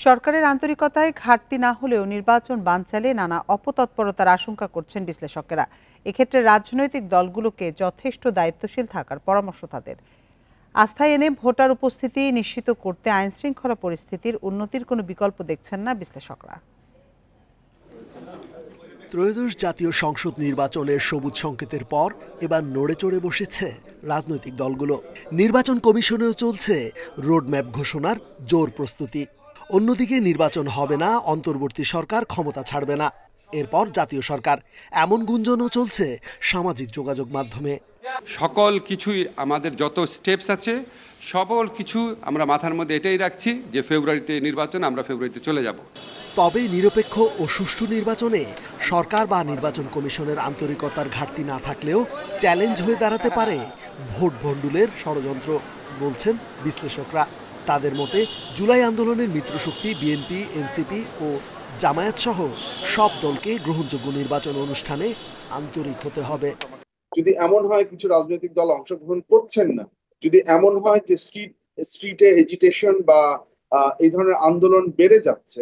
সরকারের আন্তরিকতায় ঘাটতি না হলেও নির্বাচন বানচালে নানা অপতৎপরতার আশঙ্কা করছেন বিশ্লেষকেরা। এক্ষেত্রে রাজনৈতিক দলগুলোকে যথেষ্ট দায়িত্বশীল থাকার পরামর্শ তাদের। আস্থায় এনে ভোটার উপস্থিতি নিশ্চিত করতে আইনশৃঙ্খলা পরিস্থিতির উন্নতির কোনো বিকল্প দেখছেন না বিশ্লেষকরা। ত্রয়োদশ জাতীয় সংসদ নির্বাচনের সবুজ সংকেতের পর এবার নড়ে চড়ে বসেছে রাজনৈতিক দলগুলো। নির্বাচন কমিশনেও চলছে রোডম্যাপ ঘোষণার জোর প্রস্তুতি। অন্যদিকে নির্বাচন হবে না, অন্তর্বর্তী সরকার ক্ষমতা ছাড়বে না, এরপর জাতীয় সরকার, এমন গুঞ্জনও চলছে সামাজিক যোগাযোগ মাধ্যমে। সকল কিছুই আমাদের যত স্টেপস আছে সকল কিছু আমরা মাথার মধ্যে এটাই রাখছি যে ফেব্রুয়ারিতে নির্বাচন, আমরা ফেব্রুয়ারিতে চলে যাব। তবে নিরপেক্ষ ও সুষ্ঠু নির্বাচনে সরকার বা নির্বাচন কমিশনের আন্তরিকতার ঘাটতি না থাকলেও চ্যালেঞ্জ হয়ে দাঁড়াতে পারে ভোট ভণ্ডুলের ষড়যন্ত্র, বলছেন বিশ্লেষকরা। তাদের মতে জুলাই আন্দোলনের মিত্রশক্তি বিএনপি, এনসিপি ও জামায়াত সহ সব দলকে গ্রহণযোগ্য নির্বাচন অনুষ্ঠানে আন্তরিক হতে হবে। যদি এমন হয় কিছু রাজনৈতিক দল অংশগ্রহণ করছেন না, যদি এমন হয় যে স্ট্রিটে এজিটেশন বা এই ধরনের আন্দোলন বেড়ে যাচ্ছে,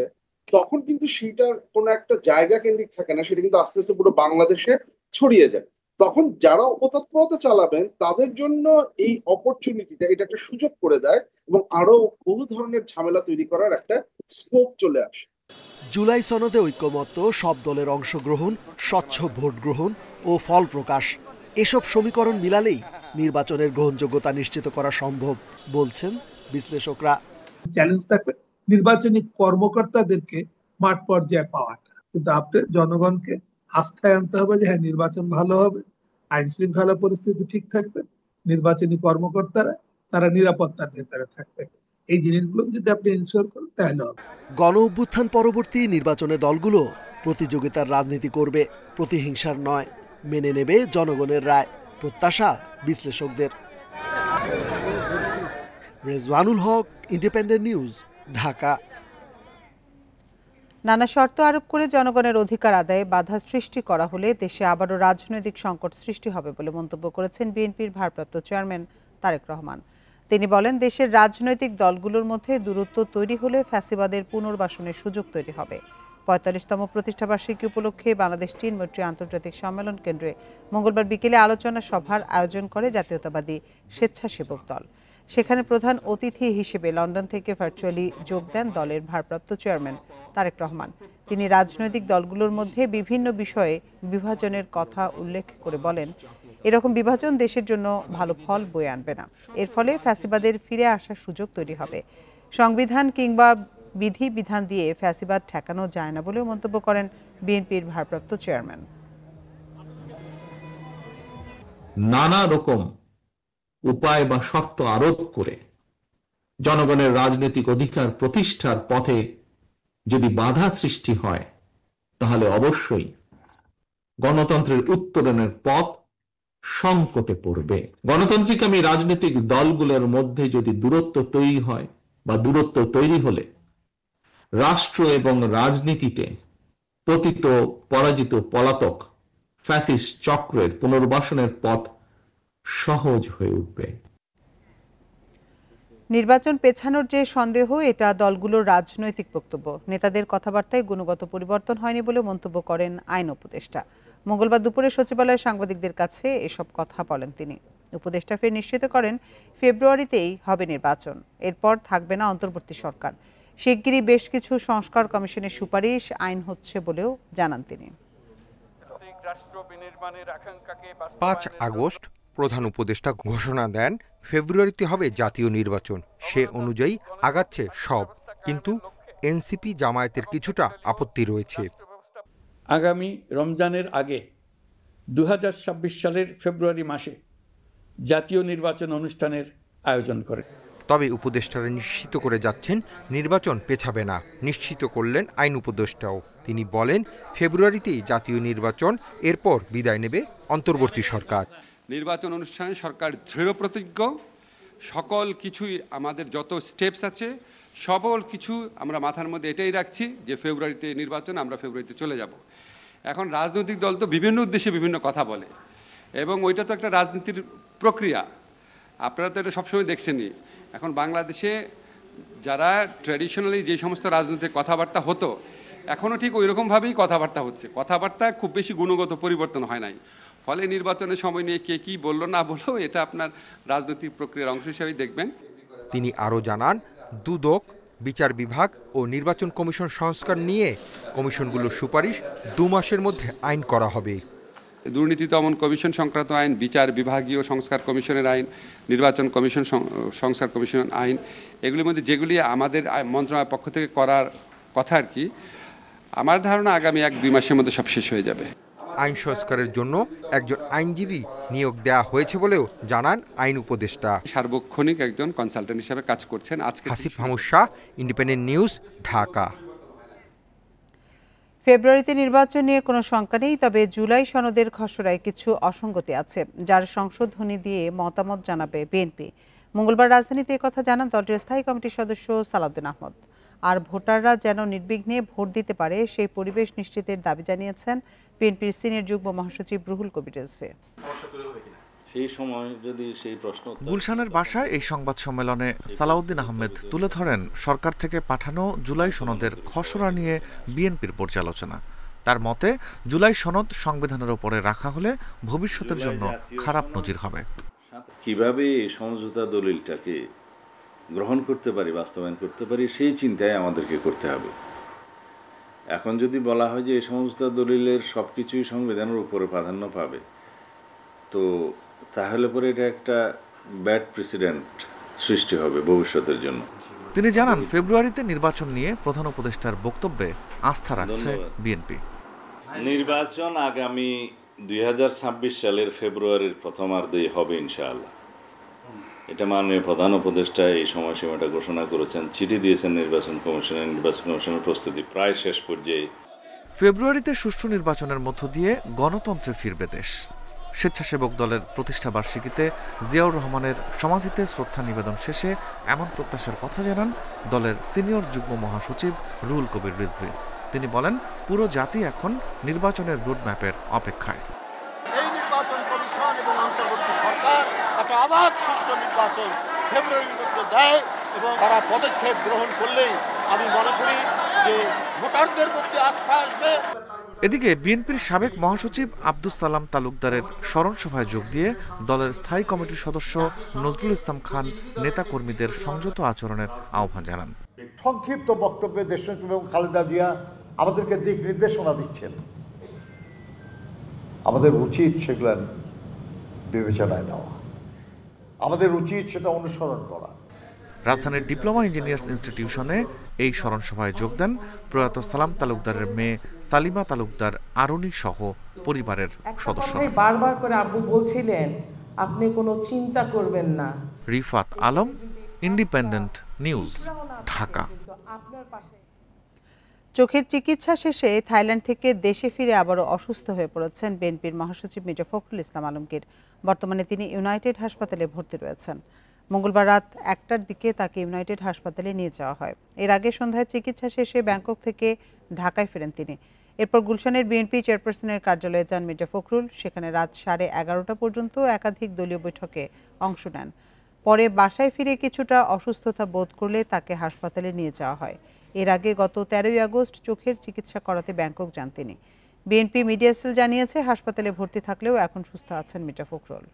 তখন কিন্তু সেটার কোনো একটা জায়গা কেন্দ্রিক থাকে না, সেটা কিন্তু আস্তে আস্তে পুরো বাংলাদেশে ছড়িয়ে যায়। তখন যারা অপতৎপরতা চালাবেন তাদের জন্য এই অপরচুনিটিটা, এটা একটা সুযোগ করে দেয় এবং আরো বহু ধরনের ঝামেলা তৈরি করার একটা স্কোপ চলে আসে। জুলাই সনদে ঐক্যমত্য, সব দলের অংশগ্রহণ, স্বচ্ছ ভোট গ্রহণ ও ফল প্রকাশ, এসব সমীকরণ মিলালেই নির্বাচনের গ্রহণযোগ্যতা নিশ্চিত করা সম্ভব, বলছেন বিশ্লেষকরা। চ্যালেঞ্জ থাকবে নির্বাচনী কর্মকর্তাদেরকে মাঠ পর্যায়ে পাওয়াটা, কিন্তু আপনি জনগণকে আস্থায় আনতে হবে যে হ্যাঁ নির্বাচন ভালো হবে, আইন শৃঙ্খলা পরিস্থিতি ঠিক থাকবে, নির্বাচনী কর্মকর্তারা তারা নিরাপত্তার ভেতরে থাকবে। এই জিনিসগুলো যদি আপনি ইনশিওর করেন তাহলে হবে। গণ অভ্যুত্থান পরবর্তী নির্বাচনে দলগুলো প্রতিযোগিতার রাজনীতি করবে, প্রতিহিংসার নয়। মেনে নেবে জনগণের রায়, প্রত্যাশা বিশ্লেষকদের। রেজওয়ানুল হক, ইন্ডিপেন্ডেন্ট নিউজ, ঢাকা। নানা শর্ত আরোপ করে জনগণের অধিকার আদায়ে বাধা সৃষ্টি করা হলে দেশে আবারও রাজনৈতিক সংকট সৃষ্টি হবে বলে মন্তব্য করেছেন বিএনপির ভারপ্রাপ্ত চেয়ারম্যান তারেক রহমান। তিনি বলেন, দেশের রাজনৈতিক দলগুলোর মধ্যে দূরত্ব তৈরি হলে ফ্যাসিবাদের পুনর্বাসনের সুযোগ তৈরি হবে। ৪৫তম প্রতিষ্ঠাবার্ষিকী উপলক্ষে বাংলাদেশ টিন মৈত্রী আন্তর্জাতিক সম্মেলন কেন্দ্রে মঙ্গলবার বিকেলে আলোচনা সভার আয়োজন করে জাতীয়তাবাদী স্বেচ্ছাসেবক দল। সেখানে প্রধান অতিথি হিসেবে লন্ডন থেকে ভার্চুয়ালি যোগ দেন দলের ভারপ্রাপ্ত চেয়ারম্যান তারেক রহমান। তিনি রাজনৈতিক দলগুলোর মধ্যে বিভিন্ন বিষয়ে বিভাজনের কথা উল্লেখ করে বলেন, এরকম বিভাজন দেশের জন্য ভালো ফল বয়ে আনবে না। এর ফলে ফ্যাসিবাদের ফিরে আসার সুযোগ তৈরি হবে। সংবিধান কিংবা বিধিবিধান দিয়ে ফ্যাসিবাদ ঠেকানো যায় না বলেও মন্তব্য করেন বিএনপির ভারপ্রাপ্ত চেয়ারম্যান। নানা রকম উপায় বা শর্ত আরোপ করে জনগণের রাজনৈতিক অধিকার প্রতিষ্ঠার পথে যদি বাধা সৃষ্টি হয়, তাহলে অবশ্যই গণতন্ত্রের উত্তরণের পথ সংকটে পড়বে। গণতান্ত্রিকামী রাজনৈতিক দলগুলোর মধ্যে যদি দূরত্ব তৈরি হয় বা দূরত্ব তৈরি হলে রাষ্ট্র এবং রাজনীতিতে পতিত, পরাজিত, পলাতক ফ্যাসিস্ট চক্রের পুনর্বাসনের পথ সহজ হয়ে উঠবে। নির্বাচন পেছানোর যে সন্দেহ, এটা দলগুলোর রাজনৈতিক বক্তব্য। নেতাদের কথাবার্তায় গুণগত পরিবর্তন হয়নি বলে মন্তব্য করেন আইন উপদেষ্টা। মঙ্গলবার দুপুরে সচিবালয়ে সাংবাদিকদের কাছে এসব কথা বলেন তিনি। উপদেষ্টা ফের নিশ্চিত করেন, ফেব্রুয়ারিতেই হবে নির্বাচন, এরপর থাকবে না অন্তর্বর্তী সরকার। শিগগিরই বেশ কিছু সংস্কার কমিশনের সুপারিশ আইন হচ্ছে বলেও জানান তিনি। ৫ আগস্ট প্রধান উপদেষ্টা ঘোষণা দেন ফেব্রুয়ারিতে হবে জাতীয় নির্বাচন। সে অনুযায়ী আগাচ্ছে সব, কিন্তু এনসিপি জামায়াতের কিছুটা আপত্তি রয়েছে। আগামী রমজানের আগে ২০২৬ সালের ফেব্রুয়ারি মাসে জাতীয় নির্বাচন অনুষ্ঠানের আয়োজন করে। তবে উপদেষ্টারা নিশ্চিত করে যাচ্ছেন নির্বাচন পেছাবে না। নিশ্চিত করলেন আইন উপদেষ্টাও। তিনি বলেন, ফেব্রুয়ারিতেই জাতীয় নির্বাচন, এরপর বিদায় নেবে অন্তর্বর্তী সরকার। নির্বাচন অনুষ্ঠানে সরকার দৃঢ় প্রতিজ্ঞ। সকল কিছুই আমাদের যত স্টেপস আছে সকল কিছু আমরা মাথার মধ্যে এটাই রাখছি যে ফেব্রুয়ারিতে নির্বাচন, আমরা ফেব্রুয়ারিতে চলে যাব। এখন রাজনৈতিক দল তো বিভিন্ন উদ্দেশ্যে বিভিন্ন কথা বলে এবং ওইটা তো একটা রাজনীতির প্রক্রিয়া। আপনারা তো এটা সবসময় দেখছেনই। এখন বাংলাদেশে যারা ট্র্যাডিশনালি যে সমস্ত রাজনৈতিক কথাবার্তা হতো এখনও ঠিক ওই রকমভাবেই কথাবার্তা হচ্ছে, কথাবার্তা খুব বেশি গুণগত পরিবর্তন হয় নাই। ফলে নির্বাচনের সময় নিয়ে কে কী বললো না বললো এটা আপনার রাজনৈতিক প্রক্রিয়ার অংশ হিসেবেই দেখবেন। তিনি আরও জানান, দুদক, বিচার বিভাগ ও নির্বাচন কমিশন সংস্কার নিয়ে কমিশনগুলোর সুপারিশ 2 মাসের মধ্যে আইন করা হবে। দুর্নীতি দমন কমিশন সংক্রান্ত আইন, বিচার বিভাগীয় সংস্কার কমিশনের আইন, নির্বাচন কমিশন সংস্কার কমিশন আইন, এগুলির মধ্যে যেগুলি আমাদের মন্ত্রণালয়ের পক্ষ থেকে করার কথা আর কি, আমার ধারণা আগামী 1-2 মাসের মধ্যে সব শেষ হয়ে যাবে। আইন সংস্কারের জন্য একজন আইনজীবী নিয়োগ দেওয়া হয়েছে বলেও জানান আইন উপদেষ্টা। সার্বক্ষণিক একজন কনসালটেন্ট হিসেবে কাজ করছেন। আজকে হাসিফ মাহমুদ শাহ, ইন্ডিপেন্ডেন্ট নিউজ, ঢাকা। ফেব্রুয়ারিতে নির্বাচন নিয়ে কোনো শঙ্কা নেই, তবে জুলাই সনদের খসড়ায় কিছু অসঙ্গতি আছে, যার সংশোধনী দিয়ে মতামত জানাবে বিএনপি। মঙ্গলবার রাজধানীতে একথা জানান দলটির স্থায়ী কমিটির সদস্য সালাউদ্দিন আহমদ। আর ভোটাররা যেন নির্বিঘ্নে ভোট দিতে পারে সেই পরিবেশ নিশ্চিতের দাবি জানিয়েছেন বিএনপির সিনিয়র যুগ্ম মহাসচিব রুহুল কবির রিজভী। গুলশানের বাসায় এই সংবাদ সম্মেলনে সালাউদ্দিন আহমেদ তুলে ধরেন সরকার থেকে পাঠানো জুলাই সনদের খসড়া নিয়ে বিএনপির পর্যালোচনা। তার মতে, জুলাই সনদ সংবিধানের উপরে রাখা হলে ভবিষ্যতের জন্য খারাপ নজির হবে। কিভাবে এই সমঝোতা দলিলটাকে গ্রহণ করতে পারি, বাস্তবায়ন করতে পারি, সেই চিন্তায় আমাদেরকে করতে হবে। এখন যদি বলা হয় যে এই সমঝোতা দলিলের সবকিছুই সংবিধানের উপরে প্রাধান্য পাবে, তো তাহলে পরে এটা একটা ব্যাড প্রেসিডেন্ট সৃষ্টি হবে ভবিষ্যতের জন্য। তিনি জানান, ফেব্রুয়ারিতে নির্বাচন নিয়ে প্রধান উপদেষ্টার বক্তব্যে আস্থা রাখছে বিএনপি। নির্বাচন আগামী 2026 সালের ফেব্রুয়ারির প্রথমার্ধেই হবে ইনশাআল্লাহ। এটা মাননীয় প্রধান উপদেষ্টা এই সময়সীমাটা ঘোষণা করেছেন, চিঠি দিয়েছেন নির্বাচন কমিশনের প্রস্তুতি প্রায় শেষ পর্যায়ে। ফেব্রুয়ারিতে সুষ্ঠু নির্বাচনের মধ্য দিয়ে গণতন্ত্রে ফিরবে দেশ। স্বেচ্ছাসেবক দলের প্রতিষ্ঠাবার্ষিকীতে জিয়াউর রহমানের সমাধিতে শ্রদ্ধা নিবেদন শেষে এমন প্রত্যাশার কথা জানান দলের সিনিয়র যুগ্ম মহাসচিব রুহুল কবির রিজভী। তিনি বলেন, পুরো জাতি এখন নির্বাচনের রোডম্যাপের অপেক্ষায়। এই নির্বাচন কমিশন এবং অন্তর্বর্তী সরকার একটা অবাধ সুষ্ঠু নির্বাচন ফেব্রুয়ারির মধ্যে দেয় এবং তারা পদক্ষেপ গ্রহণ করলেই আমি মনে করি যে ভোটারদের মধ্যে আস্থা আসবে। এদিকে বিএনপির সাবেক মহাসচিব আব্দুস সালাম তালুকদারের স্মরণ সভায় যোগ দিয়ে দলের স্থায়ী কমিটির সদস্য নজরুল ইসলাম খান নেতাকর্মীদের সংযত আচরণের আহ্বান জানান। সংক্ষিপ্ত বক্তব্যে দেশনেত্রী এবং খালেদা জিয়া আমাদেরকে দিক নির্দেশনা দিচ্ছেন, আমাদের উচিত সেগুলো বিবেচনায় নেওয়া, আমাদের উচিত সেটা অনুসরণ করা। রাজধানীর ডিপ্লোমা ইঞ্জিনিয়ার্স ইনস্টিটিউশনে এই স্মরণ সভায় যোগ দেন প্রয়াত সালাম তালুকদারের মেয়ে সালিমা তালুকদার আরুনি সহ পরিবারের সদস্য। বারবার করে আব্বু বলছিলেন, আপনি কোনো চিন্তা করবেন না। Rifat Alam, independent news, Dhaka. চোখের চিকিৎসা শেষে থাইল্যান্ড থেকে দেশে ফিরে আবারও অসুস্থ হয়ে পড়েছেন বিএনপির মহাসচিব মির্জা ফখরুল ইসলাম আলমগীর। বর্তমানে তিনি ইউনাইটেড হাসপাতালে ভর্তি রয়েছেন। মঙ্গলবার রাত 1টার দিকে তাকে ইউনাইটেড হাসপাতালে নিয়ে যাওয়া হয়। এর আগে সন্ধ্যায় চিকিৎসা শেষে ব্যাংকক থেকে ঢাকায় ফেরেন তিনি। এরপর গুলশানের বিএনপি চেয়ারপারসনের কার্যালয়ে যান মির্জা ফখরুল। সেখানে রাত 11:30 পর্যন্ত একাধিক দলীয় বৈঠকে অংশ নেন। পরে বাসায় ফিরে কিছুটা অসুস্থতা বোধ করলে তাকে হাসপাতালে নিয়ে যাওয়া হয়। এর আগে গত 13ই আগস্ট চোখের চিকিৎসা করাতে ব্যাংকক যান তিনি। বিএনপি মিডিয়া সেল জানিয়েছে, হাসপাতালে ভর্তি থাকলেও এখন সুস্থ আছেন মির্জা ফখরুল।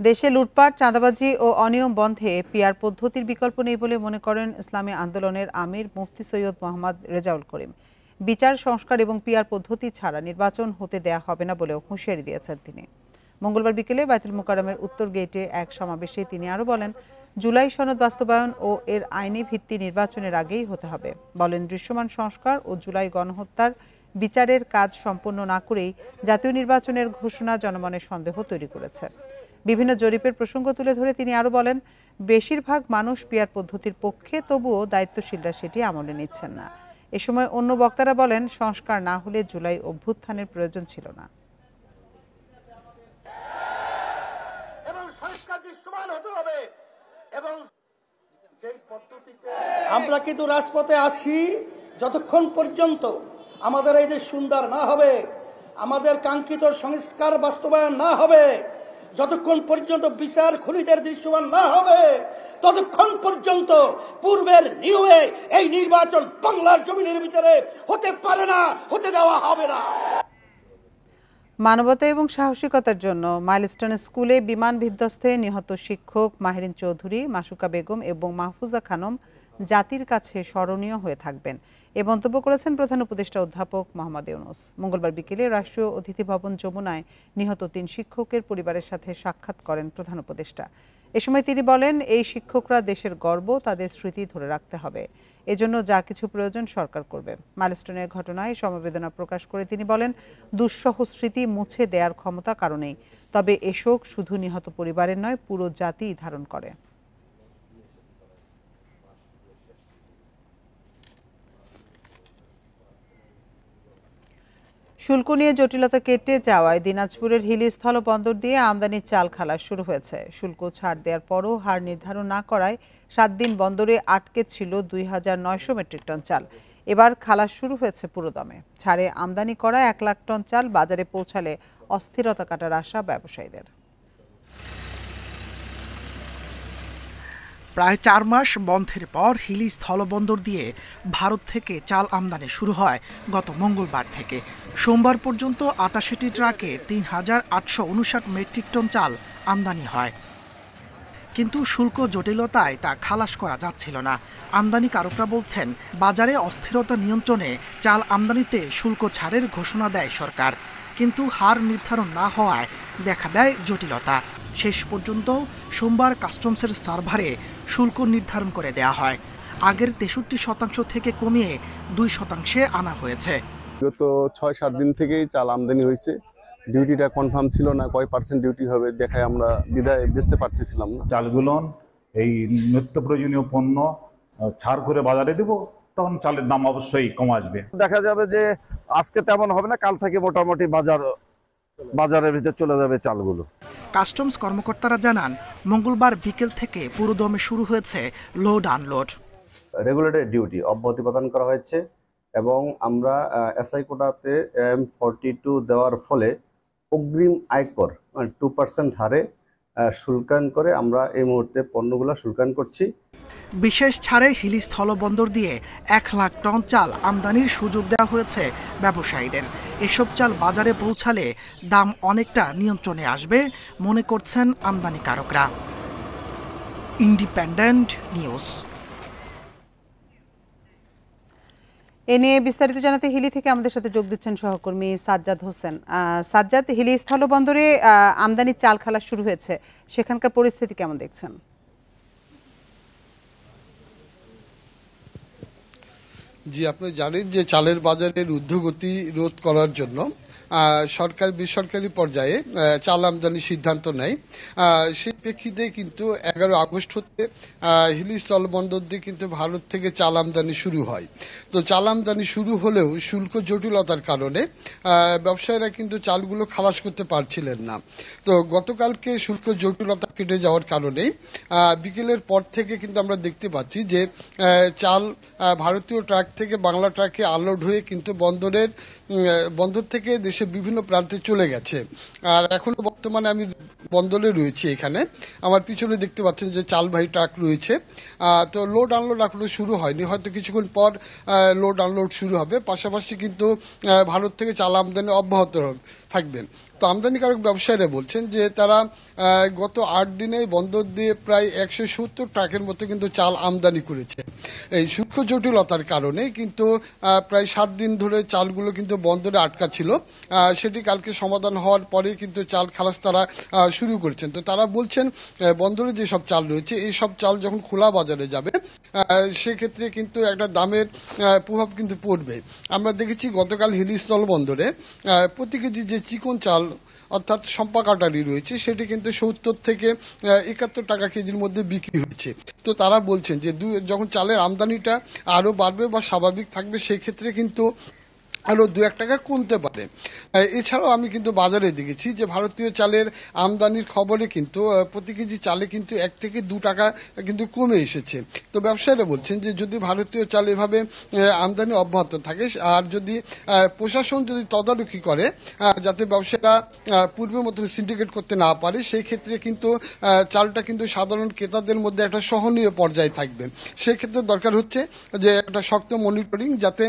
দেশে লুটপাট, চাঁদাবাজি ও অনিয়ম বন্ধে পিআর পদ্ধতির বিকল্প নেই বলে মনে করেন ইসলামী আন্দোলনের আমির মুফতি সৈয়দ মোহাম্মদ রেজাউল করিম। বিচার সংস্কার এবং পিআর পদ্ধতি ছাড়া নির্বাচন হতে দেয়া হবে না বলেও হুঁশিয়ারি দিয়েছেন তিনি। মঙ্গলবার বিকেলে বায়তুল মোকাররমের উত্তর গেটে এক সমাবেশে তিনি আরও বলেন, জুলাই সনদ বাস্তবায়ন ও এর আইনি ভিত্তি নির্বাচনের আগেই হতে হবে। বলেন, দৃশ্যমান সংস্কার ও জুলাই গণহত্যার বিচারের কাজ সম্পন্ন না করেই জাতীয় নির্বাচনের ঘোষণা জনমনের সন্দেহ তৈরি করেছে। বিভিন্ন জরিপের প্রসঙ্গ তুলে ধরে তিনি আরও বলেন, বেশিরভাগ মানুষ পিআর পদ্ধতির পক্ষে, তবুও দায়িত্বশীলরা সেটি আমলে নিচ্ছেন না। এ সময় অন্য বক্তারা বলেন, সংস্কার না হলে জুলাই অভ্যুত্থানের প্রয়োজন ছিল না। আমরা কিন্তু রাজপথে আসি যতক্ষণ পর্যন্ত আমাদের এই দেশ সুন্দর না হবে, আমাদের কাঙ্ক্ষিত সংস্কার বাস্তবায়ন না হবে, যতক্ষণ পর্যন্ত বিচার খুনিদের দৃশ্যমান না হবে ততক্ষণ পর্যন্ত পূর্বের নিয়মে এই নির্বাচন বাংলার জমিনের ভিতরে হতে পারে না, হতে দেওয়া হবে না। মানবতা এবং সাহসিকতার জন্য মাইলস্টোন স্কুলে বিমান বিধ্বস্তে নিহত শিক্ষক মাহিরিন চৌধুরী, মাসুকা বেগম এবং মাহফুজা খানম জাতির কাছে স্মরণীয় হয়ে থাকবেন এ মন্তব্য করেছেন প্রধান উপদেষ্টা অধ্যাপক মোহাম্মদ ইউনূস। মঙ্গলবার বিকেলে রাষ্ট্রীয় অতিথি ভবন যমুনায় নিহত 3 শিক্ষকের পরিবারের সাথে সাক্ষাৎ করেন প্রধান উপদেষ্টা। এ সময় তিনি বলেন, এই শিক্ষকরা দেশের গর্ব, তাদের স্মৃতি ধরে রাখতে হবে, এজন্য যা কিছু প্রয়োজন সরকার করবে। মাইলস্টোনের ঘটনায় সমবেদনা প্রকাশ করে তিনি বলেন, দুঃসহ স্মৃতি মুছে দেওয়ার ক্ষমতা কারণেই, তবে এ শোক শুধু নিহত পরিবারের নয়, পুরো জাতিই ধারণ করে। শুল্ক নিয়ে জটিলতা কেটে যাওয়ায় দিনাজপুরের হিলি স্থলবন্দর দিয়ে আমদানির চাল খালাস শুরু হয়েছে। শুল্ক ছাড় দেওয়ার পরও হার নির্ধারণ না করায় 7 দিন বন্দরে আটকে ছিল 2900 মেট্রিক টন চাল। এবার খালাস শুরু হয়েছে পুরোদমে। ছাড়ে আমদানি করা 1 লাখ টন চাল বাজারে পৌঁছালে অস্থিরতা কাটার আশা ব্যবসায়ীদের। প্রায় 4 মাস বন্ধের পর হিলি স্থলবন্দর দিয়ে ভারত থেকে চাল আমদানি শুরু হয় গত মঙ্গলবার থেকে। সোমবার পর্যন্ত 88টি ট্রাকে 3859 মেট্রিক টন চাল আমদানি হয়, কিন্তু শুল্ক জটিলতায় তা খালাস করা যাচ্ছিল না। আমদানিকারকরা বলছেন, বাজারে অস্থিরতা নিয়ন্ত্রণে চাল আমদানিতে শুল্ক ছাড়ের ঘোষণা দেয় সরকার, কিন্তু হার নির্ধারণ না হওয়ায় দেখা দেয় জটিলতা। শেষ পর্যন্ত সোমবার কাস্টমসের সার্ভারে শুল্ক নির্ধারণ করে দেয়া হয়। আগের 63% থেকে কমিয়ে 2% আনা হয়েছে। গত 6-7 দিন থেকেই চাল আমদানি হয়েছে। ডিউটিটা কনফার্ম ছিল না, কয় % ডিউটি হবে দেখায় আমরা বিদায় বেচতে পারতেছিলাম না। চালগুলো এই নিত্য প্রয়োজনীয় পণ্য ছাড় করে বাজারে দেব, তখন চালের দাম অবশ্যই কম আসবে। দেখা যাবে যে আজকে তেমন হবে না, কাল থেকে মোটামুটি বাজারের ভিতর চলে যাবে চালগুলো। কাস্টমস কর্মকর্তারা জানান, মঙ্গলবার বিকেল থেকে পুরোদমে শুরু হয়েছে লোড আনলোড। রেগুলেটর ডিউটি অব্যাহতি প্রদান করা হয়েছে এবং আমরা এসআই কোটাতে M42 দেওয়ার ফলে অগ্রিম আয়কর 2% হারে শুল্কায়ন করে আমরা এই মুহূর্তে পণ্যগুলো শুল্কায়ন করছি। বিশেষ ছাড়ে হিলি স্থলবন্দর দিয়ে 1 লাখ টন চাল আমদানির সুযোগ দেওয়া হয়েছে ব্যবসায়ীদের। এসব চাল বাজারে পৌঁছালে দাম অনেকটা নিয়ন্ত্রণে আসবে মনে করছেন আমদানিকারকরা। Independent news. এ নিয়ে বিস্তারিত জানাতে হিলি থেকে আমাদের সাথে যোগ দিচ্ছেন সহকর্মী সাজ্জাদ হোসেন। সাজ্জাদ, হিলি স্থলবন্দরে আমদানির চাল খালাস শুরু হয়েছে, সেখানকার পরিস্থিতি কেমন দেখছেন? জি, আপনি জানেন যে চালের বাজারের ঊর্ধ্বগতি রোধ করার জন্য সরকার বেসরকারি পর্যায়ে চাল আমদানির সিদ্ধান্ত নেয়। সেই প্রেক্ষিতে কিন্তু 11 আগস্ট হতে হিলি স্থলবন্দর দিয়ে কিন্তু ভারত থেকে চাল আমদানি শুরু হয়। তো চাল আমদানি শুরু হলেও শুল্ক জটিলতার কারণে ব্যবসায়ীরা কিন্তু চালগুলো খালাস করতে পারছিলেন না। তো গতকালকে শুল্ক জটিলতা কেটে যাওয়ার কারণে বিকেলের পর থেকে কিন্তু আমরা দেখতে পাচ্ছি যে চাল ভারতীয় ট্রাক থেকে বাংলা ট্রাকে আনলোড হয়ে কিন্তু বন্দর থেকে দেশের বিভিন্ন প্রান্তে চলে গেছে। আর এখনো বর্তমানে আমি বন্দরে রয়েছি, এখানে আমার পিছনে দেখতে পাচ্ছেন যে চালবাহী ট্রাক রয়েছে। তো লোড আনলোড এখনো শুরু হয়নি, হয়তো কিছুক্ষণ পর লোড আনলোড শুরু হবে। পাশাপাশি কিন্তু ভারত থেকে চাল আমদানি অব্যাহত থাকবেন। তো আমদানিকারক ব্যবসায়ীরা বলছেন যে তারা গত 8 দিনে বন্দর দিয়ে প্রায় 170 ট্রাকের মতো কিন্তু চাল আমদানি করেছে। এই শুল্ক জটিলতার কারণে কিন্তু প্রায় 7 দিন ধরে চালগুলো কিন্তু বন্দরে আটকা ছিল। সেটি কালকে সমাধান হওয়ার পরে কিন্তু চাল খালাস তারা শুরু করেছেন। তো তারা বলছেন বন্দরে যেসব চাল রয়েছে এই সব চাল যখন খোলা বাজারে যাবে সেক্ষেত্রে কিন্তু একটা দামের প্রভাব কিন্তু পড়বে। আমরা দেখেছি গতকাল হিলি স্থলবন্দরে প্রতি কেজি যে চিকন চাল অর্থাৎ সম্পা কাটারি রয়েছে সেটি কিন্তু 70 থেকে 71 টাকা কেজির মধ্যে বিক্রি হচ্ছে। তো তারা বলছেন যে যখন চালের আমদানিটা আরো বাড়বে বা স্বাভাবিক থাকবে সেই ক্ষেত্রে কিন্তু আরো 2-1 টাকা কমতে পারে। এছাড়াও আমি কিন্তু বাজারে দেখেছি যে ভারতীয় চালের আমদানির খবরে কিন্তু প্রতি কেজি চালে কিন্তু 1 থেকে 2 টাকা কিন্তু কমে এসেছে। তো ব্যবসায়ীরা বলছেন যে যদি ভারতীয় চাল এভাবে আমদানি অব্যাহত থাকে আর যদি প্রশাসন যদি তদারকি করে যাতে ব্যবসায়ীরা পূর্বের মতো সিন্ডিকেট করতে না পারে, সেই ক্ষেত্রে কিন্তু চালটা কিন্তু সাধারণ ক্রেতাদের মধ্যে একটা সহনীয় পর্যায়ে থাকবে। সেক্ষেত্রে দরকার হচ্ছে যে একটা শক্ত মনিটরিং, যাতে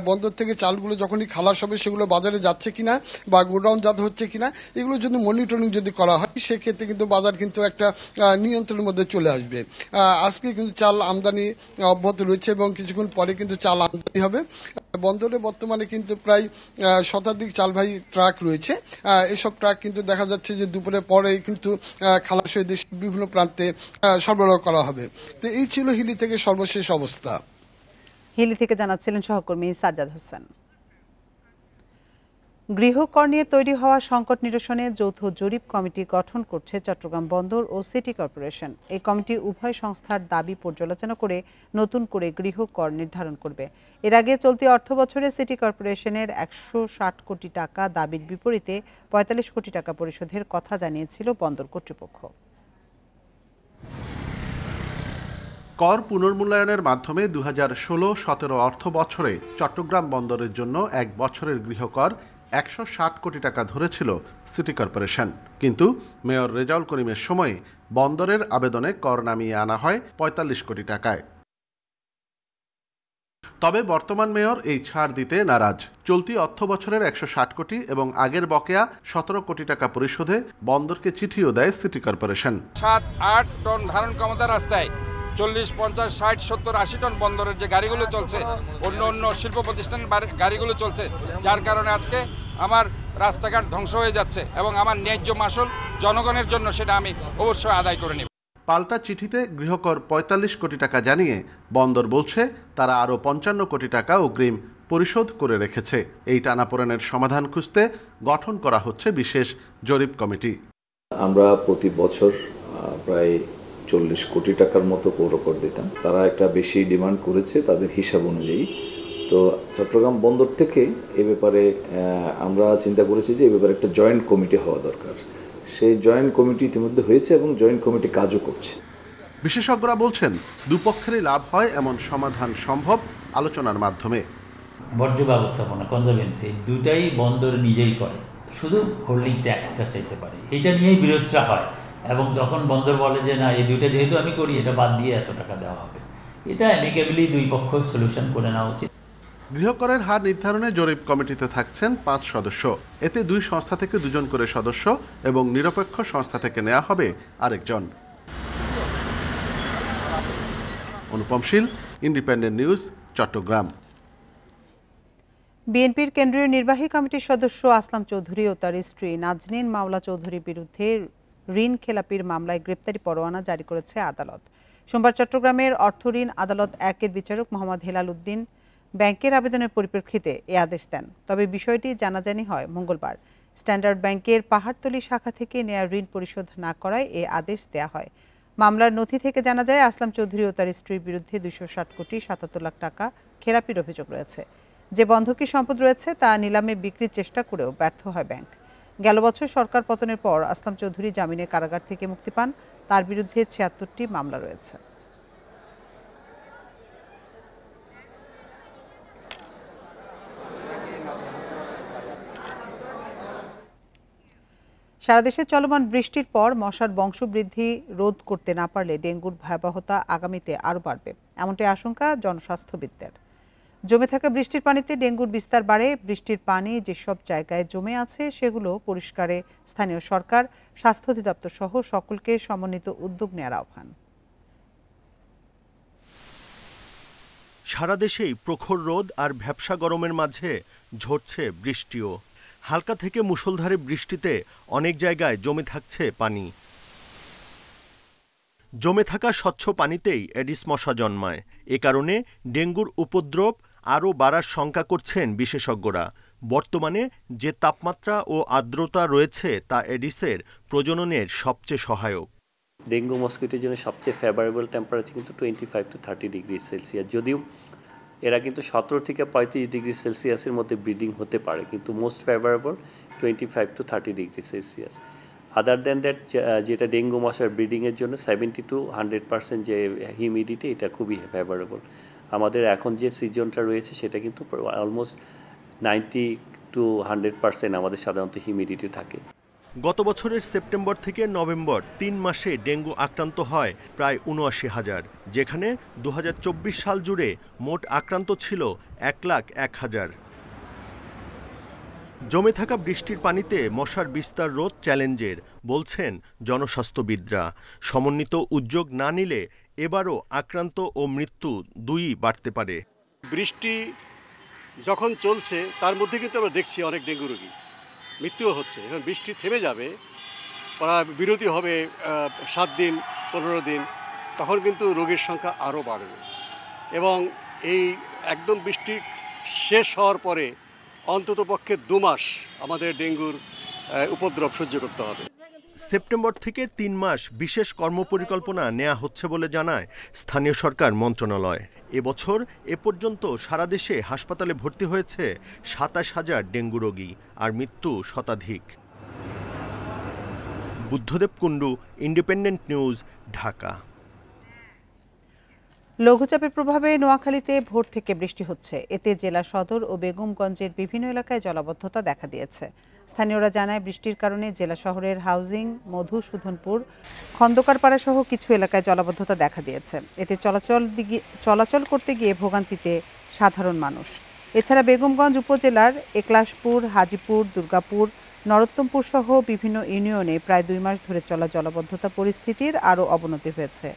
বন্দর থেকে চালগুলো যখনই খালাস হবে সেগুলো বাজারে যাচ্ছে কিনা বা গোডাউন জাত হচ্ছে কিনা, এগুলো যদি মনিটরিং যদি করা হয় সেক্ষেত্রে কিন্তু বাজার কিন্তু একটা নিয়ন্ত্রণের মধ্যে চলে আসবে। আজকে কিন্তু চাল আমদানি অব্যাহত রয়েছে এবং কিছুক্ষণ পরে কিন্তু চাল আমদানি হবে। বন্দরে বর্তমানে কিন্তু প্রায় শতাধিক চালবাহী ট্রাক রয়েছে। এসব ট্রাক কিন্তু দেখা যাচ্ছে যে দুপুরের পরে কিন্তু খালাস হয়ে দেশের বিভিন্ন প্রান্তে সরবরাহ করা হবে। তো এই ছিল হিলি থেকে সর্বশেষ অবস্থা। হিলি থেকে জানাচ্ছিলেন সহকর্মী সাজ্জাদ হোসেন। গৃহকর নিয়ে তৈরি হওয়া সংকট নিরসনে যৌথ জরিপ কমিটি গঠন করছে চট্টগ্রাম বন্দর ও সিটি কর্পোরেশন। এই কমিটি উভয় সংস্থার দাবি পর্যালোচনা করে নতুন করে গৃহকর নির্ধারণ করবে। এর আগে চলতি অর্থবছরে সিটি কর্পোরেশনের 160 কোটি টাকা দাবির বিপরীতে 45 কোটি টাকা পরিশোধের কথা জানিয়েছিল বন্দর কর্তৃপক্ষ। কর পুনর্মূল্যায়নের মাধ্যমে 2016-17 অর্থ বছরে চট্টগ্রাম বন্দরের জন্য 1 বছরের গৃহকর 160 কোটি টাকা ধরেছিল সিটি কর্পোরেশন। কিন্তু মেয়র রেজাউল করিমের সময়ে বন্দরের আবেদনে কর নামিয়ে আনা হয় 45 কোটি টাকায়। তবে বর্তমান মেয়র এই ছাড় দিতে নারাজ। চলতি অর্থ বছরের 160 কোটি এবং আগের বকেয়া 17 কোটি টাকা পরিশোধে বন্দরকে চিঠিও দেয় সিটি কর্পোরেশন। 7-8 টন ধারণ ক্ষমতা রাস্তায় 40, 50, 60, 70, 80 টন বন্দরের যে গাড়িগুলো চলছে, অন্য শিল্প প্রতিষ্ঠান গাড়িগুলো চলছে, যার কারণে আজকে আমার রাস্তাঘাট ধ্বংস হয়ে যাচ্ছে এবং আমার ন্যায্য মাসুল জনগণের জন্য সেটা আমি অবশ্যই আদায় করে নেব। পাল্টা চিঠিতে গৃহকর 45 কোটি টাকা জানিয়ে বন্দর বলছে তারা আরও 55 কোটি টাকা অগ্রিম পরিশোধ করে রেখেছে। এই টানাপোড়েনের সমাধান খুঁজতে গঠন করা হচ্ছে বিশেষ জরিপ কমিটি। আমরা প্রতি বছর প্রায় 40 কোটি টাকার মতো পৌরকর দিতাম। তারা একটা বেশি ডিমান্ড করেছে তাদের হিসাব অনুযায়ী। তো চট্টগ্রাম বন্দর থেকে এ ব্যাপারে আমরা চিন্তা করেছি যে এ ব্যাপারে একটা জয়েন্ট কমিটি হওয়া দরকার। সেই জয়েন্ট কমিটি ইতিমধ্যে হয়েছে এবং জয়েন্ট কমিটি কাজও করছে। বিশেষজ্ঞরা বলছেন দুপক্ষেরই লাভ হয় এমন সমাধান সম্ভব আলোচনার মাধ্যমে। বর্জ্য ব্যবস্থাপনা, কনজারভেন্সি, এই দুটাই বন্দর নিজেই করে, শুধু হোল্ডিং ট্যাক্সটা চাইতে পারে। এটা নিয়েই বিরোধটা হয় এবং যখন বন্দর বলে যে না এই দুইটা যেহেতু আমি করি এটা বাদ দিয়ে এত টাকা দেওয়া হবে, এটা অ্যামিকেবলি দুই পক্ষ সলিউশন করে নেওয়া উচিত। গৃহকরের হার নির্ধারণে জরিপ কমিটিতে থাকছেন 5 সদস্য। এতে 2 সংস্থা থেকে 2 জন করে সদস্য এবং নিরপেক্ষ সংস্থা থেকে নেওয়া হবে আরেকজন। অনুপম শীল, ইন্ডিপেন্ডেন্ট নিউজ, চট্টগ্রাম। বিএনপির কেন্দ্রীয় নির্বাহী কমিটির সদস্য আসলাম চৌধুরী ও তার স্ত্রী নাজনীন মাওলা চৌধুরীর বিরুদ্ধে ঋণ খেলাপির মামলায় গ্রেপ্তারি পরোয়ানা জারি করেছে আদালত। সোমবার চট্টগ্রামের অর্থ ঋণ আদালত 1-এর বিচারক মোহাম্মদ হেলাল উদ্দিন ব্যাংকের আবেদনের পরিপ্রেক্ষিতে এ আদেশ দেন। তবে বিষয়টি জানাজানি হয় মঙ্গলবার। স্ট্যান্ডার্ড ব্যাংকের পাহাড়তলী শাখা থেকে নেয়া ঋণ পরিশোধ না করায় এ আদেশ দেয়া হয়। মামলার নথি থেকে জানা যায় আসলাম চৌধুরী ও তার স্ত্রীর বিরুদ্ধে 260 কোটি 77 লাখ টাকা খেলাপির অভিযোগ রয়েছে। যে বন্ধকি সম্পদ রয়েছে তা নিলামে বিক্রির চেষ্টা করেও ব্যর্থ হয় ব্যাংক। গেল বছর সরকার পতনের পর আসলাম চৌধুরী জামিনে কারাগার থেকে মুক্তি পান। তার বিরুদ্ধে 76টি মামলা রয়েছে। সারা দেশে চলমান বৃষ্টির পর মশার বংশবৃদ্ধি রোধ করতে না পারলে ডেঙ্গুর ভয়াবহতা আগামীতে আরও বাড়বে, এমনটাই আশঙ্কা জনস্বাস্থ্যবিদদের। জমে থাকা বৃষ্টির পানিতে ডেঙ্গুর বিস্তার বাড়ে। বৃষ্টির পানি যেসব জায়গায় জমে আছে সেগুলো পরিষ্কারে স্থানীয় সরকার, স্বাস্থ্য অধিদপ্তর সহ সকলকে সমন্বিত উদ্যোগ নেওয়ার আহ্বান। সারা দেশেই প্রখর রোদ আর ভ্যাপসা গরমের মাঝে ঝরছে বৃষ্টিও। হালকা থেকে মুষলধারে বৃষ্টিতে অনেক জায়গায় জমে থাকছে পানি। জমে থাকা স্বচ্ছ পানিতেই এডিস মশা জন্মায়। এ কারণে ডেঙ্গুর উপদ্রব আরও বাড়ার শঙ্কা করছেন বিশেষজ্ঞরা। বর্তমানে যে তাপমাত্রা ও আর্দ্রতা রয়েছে তা এডিসের প্রজননের সবচেয়ে সহায়ক। ডেঙ্গু মস্কিটোর জন্য সবচেয়ে ফেভারেবল টেম্পারেচার কিন্তু 25 to 30 ডিগ্রি সেলসিয়াস। যদিও এরা কিন্তু 17 থেকে 35 ডিগ্রি সেলসিয়াসের মধ্যে ব্রিডিং হতে পারে, কিন্তু most favourable 25 to 30 degree Celsius. Other than that যেটা ডেঙ্গু মশার ব্রিডিংয়ের জন্য 70 to 100% যে হিউমিডিটি, এটা খুবই ফেভারেবল। আমাদের এখন যে সিজনটা রয়েছে সেটা কিন্তু অলমোস্ট 90 to 100% আমাদের সাধারণত হিউমিডিটি থাকে। গত বছরের সেপ্টেম্বর থেকে নভেম্বর 3 মাসে ডেঙ্গু আক্রান্ত হয় প্রায় ৭৯,০০০, যেখানে ২০২৪ সাল জুড়ে মোট আক্রান্ত ছিল ১,০০,০০০। জমে থাকা বৃষ্টির পানিতে মশার বিস্তার রোধ চ্যালেঞ্জের, বলছেন জনস্বাস্থ্যবিদরা। সমন্বিত উদ্যোগ না নিলে এবারও আক্রান্ত ও মৃত্যু দুইই বাড়তে পারে। বৃষ্টি যখন চলছে তার মধ্যে কিন্তু আমরা দেখছি অনেক ডেঙ্গু রোগী মৃত্যুও হচ্ছে। এখন বৃষ্টি থেমে যাবে, বিরতি হবে 7 দিন 15 দিন, তখন কিন্তু রোগীর সংখ্যা আরও বাড়বে এবং এই একদম বৃষ্টি শেষ হওয়ার পরে অন্ততপক্ষে 2 মাস আমাদের ডেঙ্গুর উপদ্রব সহ্য করতে হবে। সেপ্টেম্বর থেকে 3 মাস বিশেষ কর্মপরিকল্পনা নেওয়া হচ্ছে বলে জানায় স্থানীয় সরকার মন্ত্রণালয়। এবছর এ পর্যন্ত সারা দেশে হাসপাতালে ভর্তি হয়েছে ২৭,০০০ ডেঙ্গু রোগী, আর মৃত্যু শতাধিক। Buddhadeb Kundu, independent news, Dhaka. লঘুচাপের প্রভাবে নোয়াখালীতে ভোর থেকে বৃষ্টি হচ্ছে। এতে জেলা সদর ও বেগমগঞ্জের বিভিন্ন এলাকায় জলাবদ্ধতা দেখা দিয়েছে। স্থানীয়রা জানায়, বৃষ্টির কারণে জেলা শহরের হাউজিং, মধুসূদনপুর, খন্দকারপাড়া সহ কিছু এলাকায় জলাবদ্ধতা দেখা দিয়েছে। এতে চলাচল করতে গিয়ে ভোগান্তিতে সাধারণ মানুষ। এছাড়া বেগমগঞ্জ উপজেলার একলাশপুর, হাজিপুর, দুর্গাপুর, নরোত্তমপুর সহ বিভিন্ন ইউনিয়নে প্রায় 2 মাস ধরে চলা জলাবদ্ধতা পরিস্থিতির আরও অবনতি হয়েছে।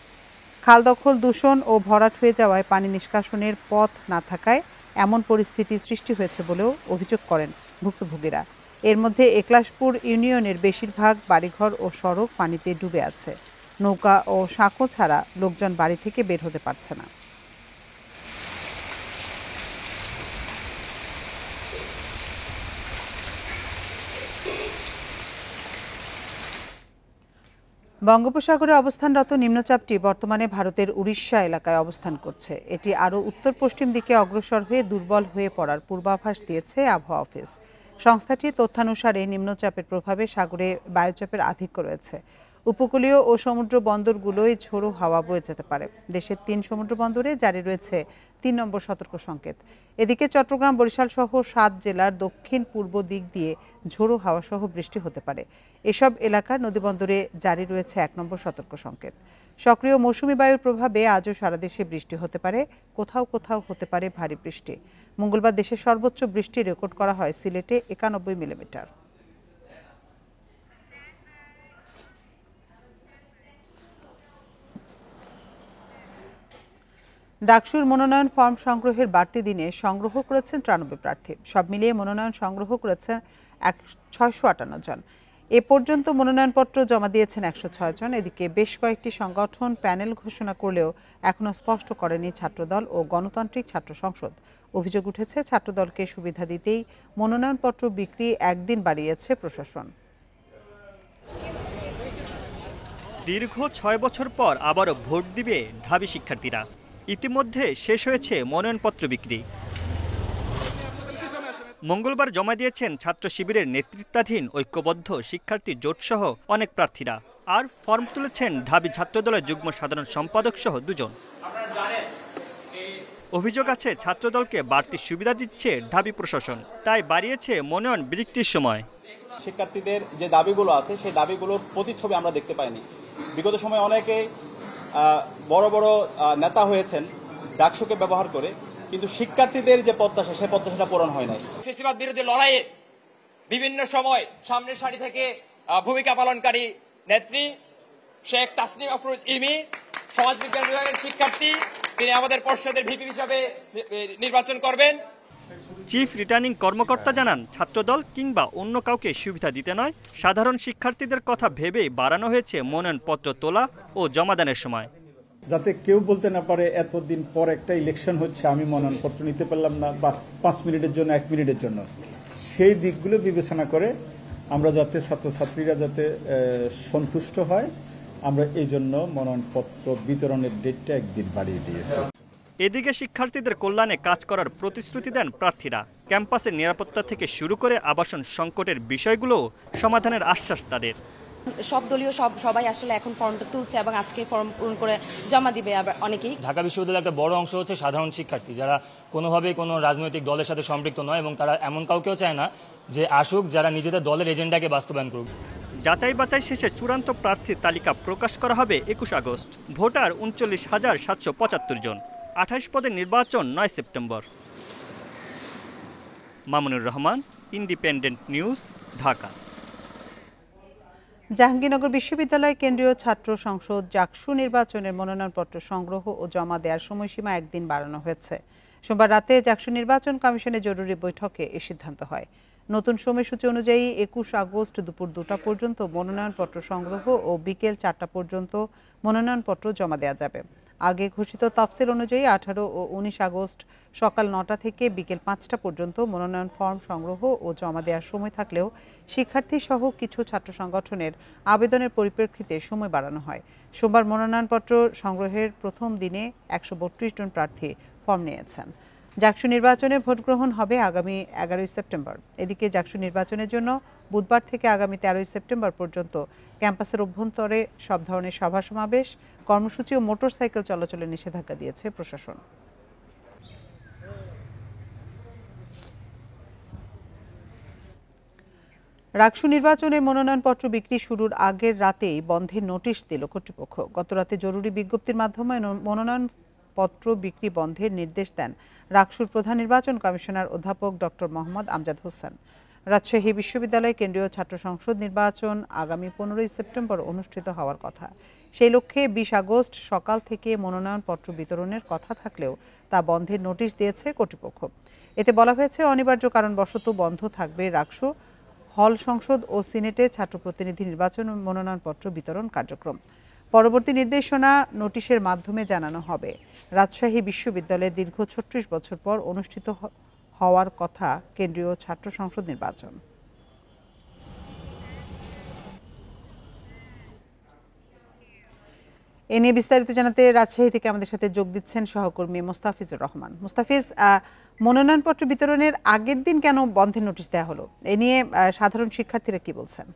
খাল দখল, দূষণ ও ভরাট হয়ে যাওয়ায় পানি নিষ্কাশনের পথ না থাকায় এমন পরিস্থিতি সৃষ্টি হয়েছে বলেও অভিযোগ করেন ভুক্তভোগীরা। এর মধ্যে একলাশপুর ইউনিয়নের বেশিরভাগ বাড়িঘর ও সড়ক পানিতে ডুবে আছে। নৌকা ও সাঁকো ছাড়া লোকজন বাড়ি থেকে বের হতে পারছে না। বঙ্গোপসাগরে অবস্থানরত নিম্নচাপটি বর্তমানে ভারতের উড়িষ্যা এলাকায় অবস্থান করছে। এটি আরও উত্তর পশ্চিম দিকে অগ্রসর হয়ে দুর্বল হয়ে পড়ার পূর্বাভাস দিয়েছে আবহাওয়া অফিস। সংস্থাটির তথ্যানুসারে নিম্নচাপের প্রভাবে সাগরে বায়ুচাপের আধিক্য রয়েছে। উপকূলীয় ও সমুদ্র বন্দরগুলোয় ঝোড়ো হাওয়া বয়ে যেতে পারে। দেশের 3 সমুদ্র বন্দরে জারি রয়েছে 3 নম্বর সতর্ক সংকেত। এদিকে চট্টগ্রাম, বরিশাল সহ 7 জেলার দক্ষিণ পূর্ব দিক দিয়ে ঝোড়ো হাওয়া সহ বৃষ্টি হতে পারে। এসব এলাকার নদীবন্দরে জারি রয়েছে 1 নম্বর সতর্ক সংকেত। সক্রিয় মৌসুমী বায়ুর প্রভাবে আজও সারা দেশে বৃষ্টি হতে পারে, কোথাও কোথাও হতে পারে ভারী বৃষ্টি। মঙ্গলবার দেশের সর্বোচ্চ বৃষ্টি রেকর্ড করা হয় সিলেটে 91 মিলিমিটার। ডাকসুর মনোনয়ন ফর্ম সংগ্রহের বাড়তি দিনে সংগ্রহ করেছেন 93 প্রার্থী। সব মিলিয়ে মনোনয়ন সংগ্রহ করেছেন 658 জন। এ পর্যন্ত মনোনয়নপত্র জমা দিয়েছেন 106 জন। এদিকে বেশ কয়েকটি সংগঠন প্যানেল ঘোষণা করলেও এখনও স্পষ্ট করেনি ছাত্রদল ও গণতান্ত্রিক ছাত্র সংসদ। অভিযোগ উঠেছে, ছাত্রদলকে সুবিধা দিতেই মনোনয়নপত্র বিক্রি একদিন বাড়িয়েছে প্রশাসন। দীর্ঘ 6 বছর পর আবারও ভোট দিবে ঢাবি শিক্ষার্থীরা। ইতিমধ্যে শেষ হয়েছে মনোনয়নপত্র বিক্রি। মঙ্গলবার জমা দিয়েছেন ছাত্র শিবিরের নেতৃত্বাধীন ঐক্যবদ্ধ শিক্ষার্থী জোটসহ অনেক প্রার্থীরা। আর ফর্ম তুলেছেন ঢাবি ছাত্রদলের যুগ্ম সাধারণ সম্পাদক সহ 2 জন। অভিযোগ আছে, ছাত্রদলকে বাড়তি সুবিধা দিচ্ছে ঢাবি প্রশাসন, তাই বাড়িয়েছে মনোনয়ন বিক্রির সময়। শিক্ষার্থীদের যে দাবিগুলো আছে সেই দাবিগুলোর প্রতিচ্ছবি আমরা দেখতে পাইনি। বিগত সময়ে অনেকে বড় বড় নেতা হয়েছেন ডাকসুকে ব্যবহার করে, কিন্তু শিক্ষার্থীদের যে প্রত্যাশা সেই প্রত্যাশাটা পূরণ হয় নাই। ফ্যাসিবাদ বিরোধী লড়াইয়ে বিভিন্ন সময় সামনের সারি থেকে ভূমিকা পালনকারী নেত্রী শেখ তাসনিম আফরোজ ইমি, সমাজবিজ্ঞান বিভাগের শিক্ষার্থী, তিনি আমাদের পর্ষদের ভিপি হিসাবে নির্বাচন করবেন। চিফ রিটার্নিং কর্মকর্তা জানান, ছাত্রদল কিংবা অন্য কাউকে সুবিধা দিতে নয়, সাধারণ শিক্ষার্থীদের কথা ভেবেই বাড়ানো হয়েছে মনোনয়নপত্র তোলা ও জমাদানের সময়, যাতে কেউ বলতে না পারে এতদিন পর একটা ইলেকশন হচ্ছে আমি মনোনয়নপত্র নিতে পারলাম না, বা 5 মিনিটের জন্য 1 মিনিটের জন্য। সেই দিকগুলো বিবেচনা করে আমরা যাতে ছাত্রছাত্রীরা যাতে সন্তুষ্ট হয়, আমরা এই জন্য মনোনয়নপত্র বিতরণের ডেটটা 1 দিন বাড়িয়ে দিয়েছি। এদিকে শিক্ষার্থীদের কল্যাণে কাজ করার প্রতিশ্রুতি দেন প্রার্থীরা। ক্যাম্পাসের নিরাপত্তা থেকে শুরু করে আবাসন সংকটের বিষয়গুলো সমাধানের আশ্বাস তাদের। সব দলীয় সবাই আসলে এখন ফর্মটা তুলছে এবং আজকে ফর্ম পূরণ করে জমা দিবে আবার অনেকেই। ঢাকা বিশ্ববিদ্যালয়ের একটা বড় অংশ হচ্ছে সাধারণ শিক্ষার্থী, যারা কোনোভাবেই কোনো রাজনৈতিক দলের সাথে সম্পৃক্ত নয় এবং তারা এমন কাউকেও চায় না যে আসুক যারা নিজেদের দলের এজেন্ডাকে বাস্তবায়ন করুক। যাচাই বাছাই শেষে চূড়ান্ত প্রার্থীর তালিকা প্রকাশ করা হবে 21 আগস্ট। ভোটার 39,775 জন। 28 পদের নির্বাচন 9 September. Mamunur Rahman, independent news, Dhaka. Jahangirnagar বিশ্ববিদ্যালয় কেন্দ্রীয় ছাত্র সংসদ জাকসু নির্বাচনের মনোনয়নপত্র সংগ্রহ ও জমা দেওয়ার সময়সীমা একদিন বাড়ানো হয়েছে। সোমবার রাতে জাকসু নির্বাচন কমিশনের জরুরি বৈঠকে এ সিদ্ধান্ত হয়। নতুন সময়সূচি অনুযায়ী 21 আগস্ট দুপুর 2টা পর্যন্ত মনোনয়নপত্র সংগ্রহ ও বিকেল 4টা পর্যন্ত মনোনয়নপত্র জমা দেওয়া যাবে। আগে ঘোষিত তফসিল অনুযায়ী 18 ও 19 আগস্ট সকাল 9টা থেকে বিকেল 5টা পর্যন্ত মনোনয়ন ফর্ম সংগ্রহ ও জমা দেওয়ার সময় থাকলেও শিক্ষার্থী সহ কিছু ছাত্র সংগঠনের আবেদনের পরিপ্রেক্ষিতে সময় বাড়ানো হয়। সোমবার মনোনয়নপত্র সংগ্রহের প্রথম দিনে 132 জন প্রার্থী ফর্ম নিয়েছেন। জাকসু নির্বাচনে ভোট গ্রহণ হবে আগামী 11 সেপ্টেম্বর। এদিকে জাকসু নির্বাচনের জন্য বুধবার থেকে আগামী 13 সেপ্টেম্বর পর্যন্ত ক্যাম্পাসের অভ্যন্তরে সব ধরনের সভা সমাবেশ, কর্মসূচি ও মোটরসাইকেল চলাচলে নিষেধাজ্ঞা দিয়েছে প্রশাসন। রাকসু নির্বাচনে মনোনয়নপত্র বিক্রি শুরুর আগের রাতেই বন্ধের নোটিশ দিল কর্তৃপক্ষ। গতরাতে জরুরি বিজ্ঞপ্তির মাধ্যমে মনোনয়নপত্র বিক্রি বন্ধের নির্দেশ দেন রাকসুর প্রধান নির্বাচন কমিশনার অধ্যাপক ডক্টর মোহাম্মদ আমজাদ হোসেন। রাজশাহী বিশ্ববিদ্যালয় কেন্দ্রীয় ছাত্র সংসদ নির্বাচন আগামী 15 সেপ্টেম্বর অনুষ্ঠিত হওয়ার কথা। সেই লক্ষ্যে 20 আগস্ট সকাল থেকে মনোনয়নপত্র বিতরণের কথা থাকলেও তা বন্ধের নোটিশ দিয়েছে কর্তৃপক্ষ। এতে বলা হয়েছে অনিবার্য কারণবশত বন্ধ থাকবে রাকসু হল সংসদ ও সিনেটে ছাত্র প্রতিনিধি নির্বাচন ও মনোনয়নপত্র বিতরণ কার্যক্রম। পরবর্তী নির্দেশনা নোটিশের মাধ্যমে জানানো হবে। রাজশাহী বিশ্ববিদ্যালয়ে দীর্ঘ 36 বছর পর অনুষ্ঠিত হওয়ার কথা কেন্দ্রীয় ছাত্র সংসদ নির্বাচন। এ নিয়ে বিস্তারিত জানাতে রাজশাহী থেকে আমাদের সাথে যোগ দিচ্ছেন সহকর্মী মুস্তাফিজুর রহমান। মুস্তাফিজ, মনোনয়নপত্র বিতরণের আগের দিন কেন বন্ধের নোটিশ দেওয়া হলো, এ নিয়ে সাধারণ শিক্ষার্থীরা কি বলছেন?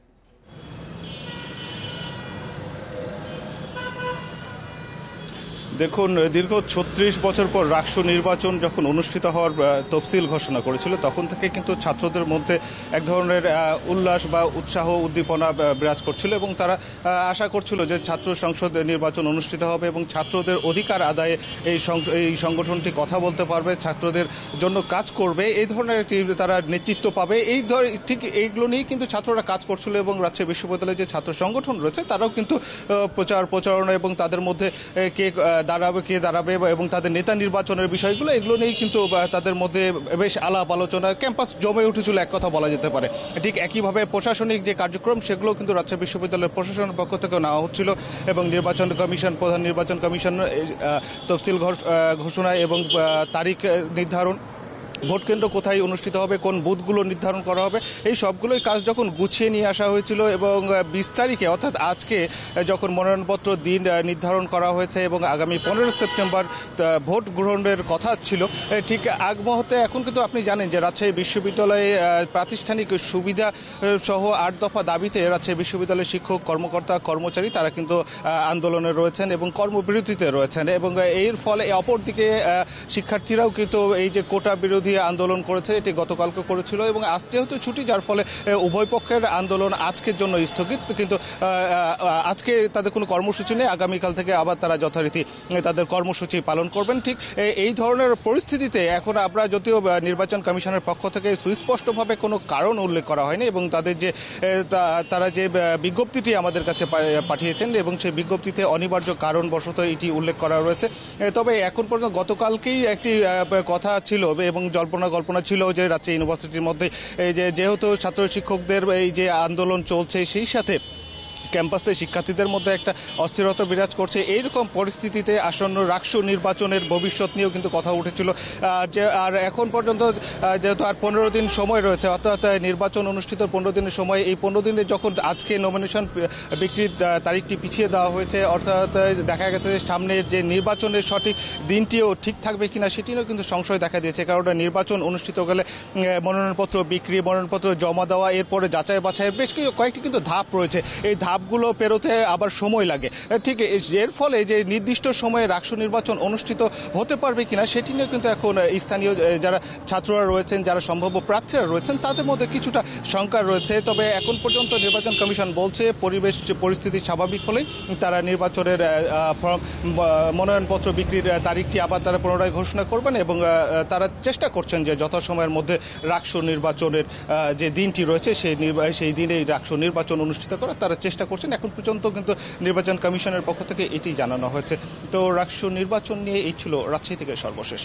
দেখুন, দীর্ঘ 36 বছর পর রাকসু নির্বাচন যখন অনুষ্ঠিত হওয়ার তফসিল ঘোষণা করেছিল তখন থেকে কিন্তু ছাত্রদের মধ্যে এক ধরনের উল্লাস বা উৎসাহ উদ্দীপনা বিরাজ করছিল এবং তারা আশা করছিল যে ছাত্র সংসদ নির্বাচন অনুষ্ঠিত হবে এবং ছাত্রদের অধিকার আদায়ে এই সংগঠনটি কথা বলতে পারবে, ছাত্রদের জন্য কাজ করবে, এই ধরনের একটি তারা নেতৃত্ব পাবে। ঠিক এইগুলো নিয়েই কিন্তু ছাত্ররা কাজ করছিল এবং রাজশাহী বিশ্ববিদ্যালয়ের যে ছাত্র সংগঠন রয়েছে তারাও কিন্তু প্রচারণা এবং তাদের মধ্যে কে দাঁড়াবে এবং তাদের নেতা নির্বাচনের বিষয়গুলো এগুলো নিয়েই কিন্তু তাদের মধ্যে বেশ আলাপ আলোচনা, ক্যাম্পাস জমে উঠেছিল এক কথা বলা যেতে পারে। ঠিক একইভাবে প্রশাসনিক যে কার্যক্রম সেগুলো কিন্তু রাজশাহী বিশ্ববিদ্যালয়ের প্রশাসনের পক্ষ থেকে নেওয়া হচ্ছিল এবং নির্বাচন কমিশন, প্রধান নির্বাচন কমিশন তফসিল ঘোষণা এবং তারিখ নির্ধারণ, ভোট কেন্দ্র কোথায় অনুষ্ঠিত হবে, কোন বুথগুলো নির্ধারণ করা হবে, এই সবগুলোই কাজ যখন গুছিয়ে নিয়ে আসা হয়েছিল এবং 20 তারিখে অর্থাৎ আজকে যখন মনোনয়নপত্র দিন নির্ধারণ করা হয়েছে এবং আগামী 15 সেপ্টেম্বর ভোট গ্রহণের কথা ছিল, ঠিক আগ মুহূর্তে এখন কিন্তু আপনি জানেন যে রাজশাহী বিশ্ববিদ্যালয়ে প্রাতিষ্ঠানিক সুবিধা সহ 8 দফা দাবিতে রাজশাহী বিশ্ববিদ্যালয়ের শিক্ষক, কর্মকর্তা, কর্মচারী তারা কিন্তু আন্দোলনে রয়েছেন এবং কর্মবিরতিতে রয়েছেন এবং এর ফলে অপরদিকে শিক্ষার্থীরাও কিন্তু এই যে কোটা বিরোধী আন্দোলন করেছে, এটি গতকালকে করেছিল এবং আজ যেহেতু ছুটি যার ফলে উভয় পক্ষের আন্দোলন আজকের জন্য স্থগিত। কিন্তু আজকে তাদের কোনো কর্মসূচি নেই, আগামীকাল থেকে আবার তারা যথারীতি তাদের কর্মসূচি পালন করবেন। ঠিক এই ধরনের পরিস্থিতিতে এখন আমরা যদিও নির্বাচন কমিশনের পক্ষ থেকে সুস্পষ্টভাবে কোনো কারণ উল্লেখ করা হয়নি এবং তারা যে বিজ্ঞপ্তিটি আমাদের কাছে পাঠিয়েছেন এবং সেই বিজ্ঞপ্তিতে অনিবার্য কারণবশত এটি উল্লেখ করা রয়েছে। তবে এখন পর্যন্ত গতকালকেই একটি কথা ছিল এবং কল্পনা ছিল যে রাজশাহী ইউনিভার্সিটির মধ্যে যেহেতু ছাত্র শিক্ষকদের এই যে আন্দোলন চলছে সেই সাথে ক্যাম্পাসে শিক্ষার্থীদের মধ্যে একটা অস্থিরতা বিরাজ করছে। এইরকম পরিস্থিতিতে আসন্ন রাকসু নির্বাচনের ভবিষ্যৎ নিয়েও কিন্তু কথা উঠেছিল। আর এখন পর্যন্ত যেহেতু আর 15 দিন সময় রয়েছে, অর্থাৎ নির্বাচন অনুষ্ঠিত 15 দিনের সময়, এই 15 দিনে যখন আজকে নমিনেশন বিক্রির তারিখটি পিছিয়ে দেওয়া হয়েছে, অর্থাৎ দেখা গেছে সামনের যে নির্বাচনের সঠিক দিনটিও ঠিক থাকবে কিনা সেটি নিয়েও কিন্তু সংশয় দেখা দিয়েছে। কারণ নির্বাচন অনুষ্ঠিত হলে মনোনয়নপত্র বিক্রি, মনোনয়নপত্র জমা দেওয়া, এরপরে যাচাই বাছাইয়ের বেশ কয়েকটি কিন্তু ধাপ রয়েছে। এই ধাপগুলো পেরোতে আবার সময় লাগে। ঠিক এর ফলে যে নির্দিষ্ট সময়ে রাকসু নির্বাচন অনুষ্ঠিত হতে পারবে কিনা সেটি নিয়ে কিন্তু এখন স্থানীয় যারা ছাত্ররা রয়েছেন, যারা সম্ভাব্য প্রার্থীরা রয়েছেন, তাদের মধ্যে কিছুটা শঙ্কা রয়েছে। তবে এখন পর্যন্ত নির্বাচন কমিশন বলছে পরিস্থিতি স্বাভাবিক হলেই তারা নির্বাচনের মনোনয়নপত্র বিক্রির তারিখটি আবার তারা পুনরায় ঘোষণা করবেন এবং তারা চেষ্টা করছেন যে যথাসময়ের মধ্যে রাকসু নির্বাচনের যে দিনটি রয়েছে সেই দিনে রাকসু নির্বাচন অনুষ্ঠিত করার তারা চেষ্টা করছেন। এখন পর্যন্ত কিন্তু নির্বাচন কমিশনের পক্ষ থেকে এটি জানানো হয়েছে। তো রাকসু নির্বাচন নিয়ে এই ছিল রাজশাহী থেকে সর্বশেষ।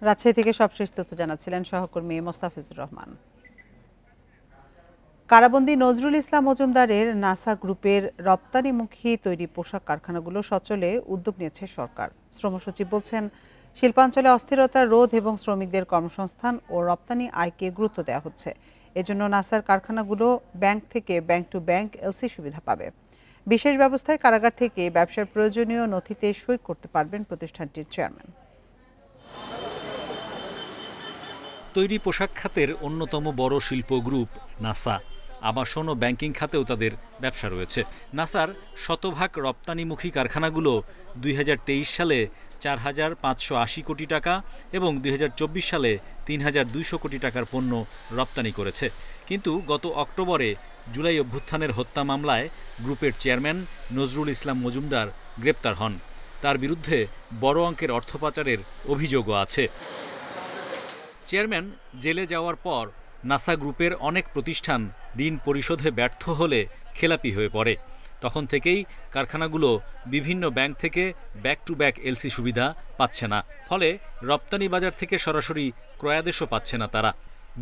রাজশাহী থেকে সবশেষ তথ্য জানাচ্ছিলেন সহকর্মী মোস্তাফিজুর রহমান। কারাবন্দী নজরুল ইসলাম মজুমদারের নাসা গ্রুপের রপ্তানিমুখী তৈরি পোশাক কারখানাগুলো সচলে উদ্যোগ নিয়েছে সরকার। শ্রম সচিব বলছেন, শিল্পাঞ্চলে অস্থিরতা রোধ এবং শ্রমিকদের কর্মসংস্থান ও রপ্তানি আয়কে গুরুত্ব দেওয়া হচ্ছে। এজন্য নাসার কারখানাগুলো ব্যাংক থেকে ব্যাংক টু ব্যাংক এলসি সুবিধা পাবে। বিশেষ ব্যবস্থায় কারাগার থেকে ব্যবসার প্রয়োজনীয় নথিতে সই করতে পারবেন প্রতিষ্ঠানটির চেয়ারম্যান। তৈরি পোশাক খাতের অন্যতম বড় শিল্প গ্রুপ নাসা। আবাসন ও ব্যাংকিং খাতেও তাদের ব্যবসা রয়েছে। নাসার শতভাগ রপ্তানিমুখী কারখানাগুলো 2023 সালে 4,580 কোটি টাকা এবং 2024 সালে 3,200 কোটি টাকার পণ্য রপ্তানি করেছে। কিন্তু গত অক্টোবরে জুলাই অভ্যুত্থানের হত্যা মামলায় গ্রুপের চেয়ারম্যান নজরুল ইসলাম মজুমদার গ্রেপ্তার হন। তার বিরুদ্ধে বড় অঙ্কের অর্থ পাচারের অভিযোগও আছে। চেয়ারম্যান জেলে যাওয়ার পর নাসা গ্রুপের অনেক প্রতিষ্ঠান ঋণ পরিশোধে ব্যর্থ হলে খেলাপি হয়ে পড়ে। তখন থেকেই কারখানাগুলো বিভিন্ন ব্যাংক থেকে ব্যাক টু ব্যাক এলসি সুবিধা পাচ্ছে না। ফলে রপ্তানি বাজার থেকে সরাসরি ক্রয়াদেশও পাচ্ছে না তারা।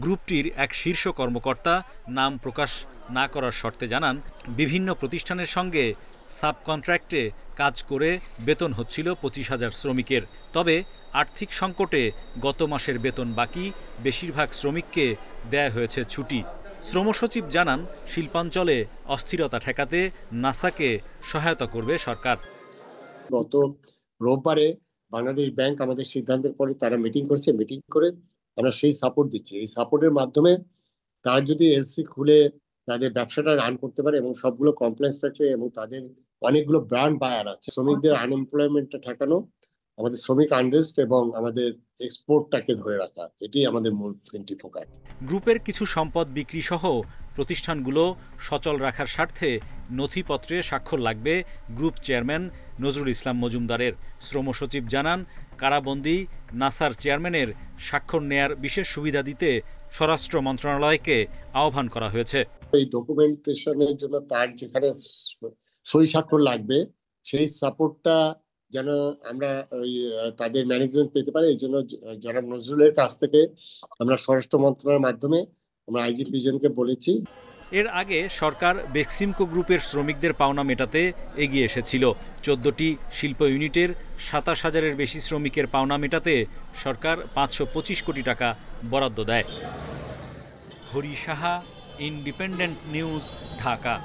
গ্রুপটির এক শীর্ষ কর্মকর্তা নাম প্রকাশ না করার শর্তে জানান, বিভিন্ন প্রতিষ্ঠানের সঙ্গে সাব কন্ট্রাক্টে কাজ করে বেতন হচ্ছিল 25,000 শ্রমিকের। তবে আর্থিক সংকটে গত মাসের বেতন বাকি, বেশিরভাগ শ্রমিককে দেয়া হয়েছে ছুটি। শ্রম সচিব জানান, শিল্পাঞ্চলে অস্থিরতা ঠেকাতে নাসাকে সহায়তা করবে সরকার। গত রোববারে বাংলাদেশ ব্যাংক আমাদের সিদ্ধান্তের পরে তারা মিটিং করছে। মিটিং করে আমরা সেই সাপোর্ট দিচ্ছি। এই সাপোর্টের মাধ্যমে তারা যদি এলসি খুলে তাদের ব্যবসাটা রান করতে পারে এবং সবগুলো কমপ্লেক্স ফ্যাক্টরি এবং তাদের অনেকগুলো ব্র্যান্ড বায়ার আছে, শ্রমিকদের আনএমপ্লয়মেন্টটা ঠেকানো, আমাদের শ্রমিক আনরেস্ট এবং আমাদের এক্সপোর্টটাকে ধরে রাখা, এটি আমাদের মূল তিনটি ফোকাস। গ্রুপের কিছু সম্পদ বিক্রি সহ প্রতিষ্ঠানগুলো সচল রাখার স্বার্থে নথিপত্রে স্বাক্ষর লাগবে গ্রুপ চেয়ারম্যান নজরুল ইসলাম মজুমদারের। শ্রম সচিব জানান, কারাবন্দী নাসার চেয়ারম্যানের স্বাক্ষর নেয়ার বিশেষ সুবিধা দিতে স্বরাষ্ট্র মন্ত্রণালয়কে আহ্বান করা হয়েছে। এই ডকুমেন্টেশনের জন্য তার যেখানে সই স্বাক্ষর লাগবে সেই সাপোর্টটা যেন আমরা তাদের ম্যানেজমেন্ট পেতে পারে, এই জন্য যারা নজরুলের কাছ থেকে আমরা স্বরাষ্ট্র মন্ত্রণালয়ের মাধ্যমে আমরা আইজিপি জনকে বলেছি। এর আগে সরকার বেক্সিমকো গ্রুপের শ্রমিকদের পাওনা মেটাতে এগিয়ে এসেছিল। 14টি শিল্প ইউনিটের 27,000-এর বেশি শ্রমিকের পাওনা মেটাতে সরকার 525 কোটি টাকা বরাদ্দ দেয়। Hari Saha, independent news, Dhaka.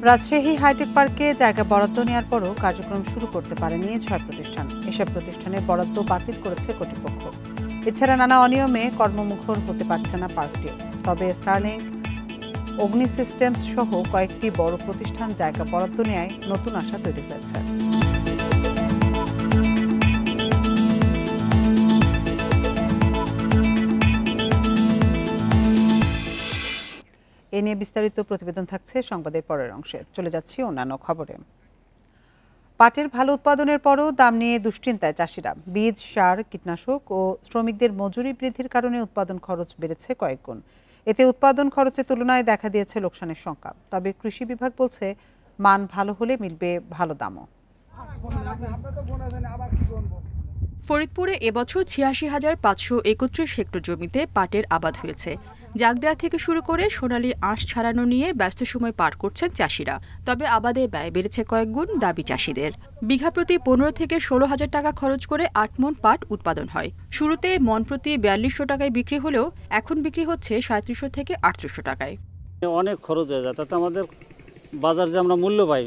Rajshahi high tech পার্কে জায়গা বরাদ্দ নেওয়ার পরও কার্যক্রম শুরু করতে পারেনি 6 প্রতিষ্ঠান। এসব প্রতিষ্ঠানের বরাদ্দ বাতিল করেছে কর্তৃপক্ষ। এছাড়া নানা অনিয়মে কর্মমুখর হতে পারছে না পার্কটি। তবে স্টারলিংক, অগ্নি সিস্টেমস সহ কয়েকটি বড় প্রতিষ্ঠান জায়গা বরাদ্দ নেয় নতুন আশা তৈরি হয়েছে। এ নিয়ে বিস্তারিত প্রতিবেদন থাকছে সংবাদের পরের অংশে। চলে যাচ্ছি অন্যান্য খবরে। পাটের ভালো উৎপাদনের পরও দাম নিয়ে দুশ্চিন্তায় চাষিরা। বীজ, সার, কীটনাশক ও শ্রমিকদের মজুরি বৃদ্ধির কারণে উৎপাদন খরচ বেড়েছে কয়েক গুণ। এতে উৎপাদন খরচের তুলনায় দেখা দিয়েছে লোকসানের সংখ্যা। তবে কৃষি বিভাগ বলছে, মান ভালো হলে মিলবে ভালো দামও। ফরিদপুরে এবছর ৮৬,৫৩১ হেক্টর জমিতে পাটের আবাদ হয়েছে। জাগ দেয়া থেকে শুরু করে সোনালী আঁশ ছাড়ানো নিয়ে ব্যস্ত সময় পার করছেন চাষিরা। তবে আবাদে ব্যয় বেড়েছে কয়েক গুণ, দাবি চাষিদের। বিঘা প্রতি ১৫ থেকে ১৬,০০০ টাকা খরচ করে ৮ মণ পাট উৎপাদন হয়। শুরুতে মণ প্রতি ৪২০০ টাকায় বিক্রি হলেও এখন বিক্রি হচ্ছে ৩৭০০ থেকে ৩৮০০ টাকায়। অনেক খরচ হয়ে যায়, তাতে আমাদের বাজার যে আমরা মূল্য পাই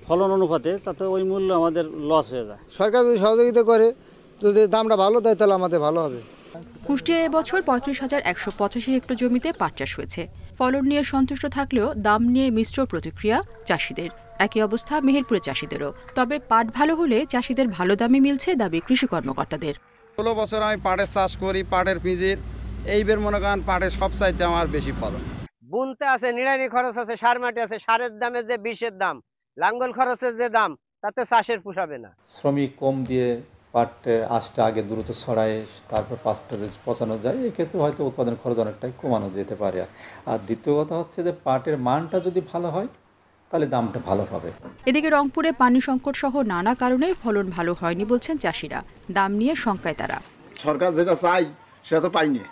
ফলন অনুপাতে, তাতে ওই মূল্য আমাদের লস হয়ে যায়। সরকার যদি সহযোগিতা করে, যদি দামটা ভালো দেয় তাহলে আমাদের ভালো হবে। কুষ্টিয়ায় এবছর ৩৫,১৮৫ হেক্টর জমিতে পাট চাষ হয়েছে। ফলন নিয়ে সন্তুষ্ট থাকলেও দাম নিয়ে মিশ্র প্রতিক্রিয়া চাষিদের। একই অবস্থা মেহেরপুরের চাষিদেরও। তবে পাট ভালো হলে চাষিদের ভালো দামে মিলছে, দাবি কৃষি কর্মকর্তাদের। ১৬ বছর আমি পাটের চাষ করি, পাটের পিঁজির এইবার মনে করেন পাটের সব চাইতে আমার বেশি ফলন। বুনতে আছে, নিড়ানি খরচ আছে, সার মাটি আছে, সারের দামে যে বিষের দাম, লাঙ্গল খরচের যে দাম, তাতে চাষের পোষাবে না। শ্রমিক কম দিয়ে পাট আঁশটা আগে দ্রুত ছড়ায়, তারপর পাটটা পচানো যায়, এক্ষেত্রে হয়তো উৎপাদন খরচ অনেকটাই কমানো যেতে পারে। আর দ্বিতীয় কথা হচ্ছে যে পাটের মানটা যদি ভালো হয় তাহলে দামটা ভালো হবে। এদিকে রংপুরে পানি সংকট সহ নানা কারণে ফলন ভালো হয়নি বলছেন চাষিরা। দাম নিয়ে শঙ্কায় তারা। সরকার যেটা চাই সেটা তো পাইনি,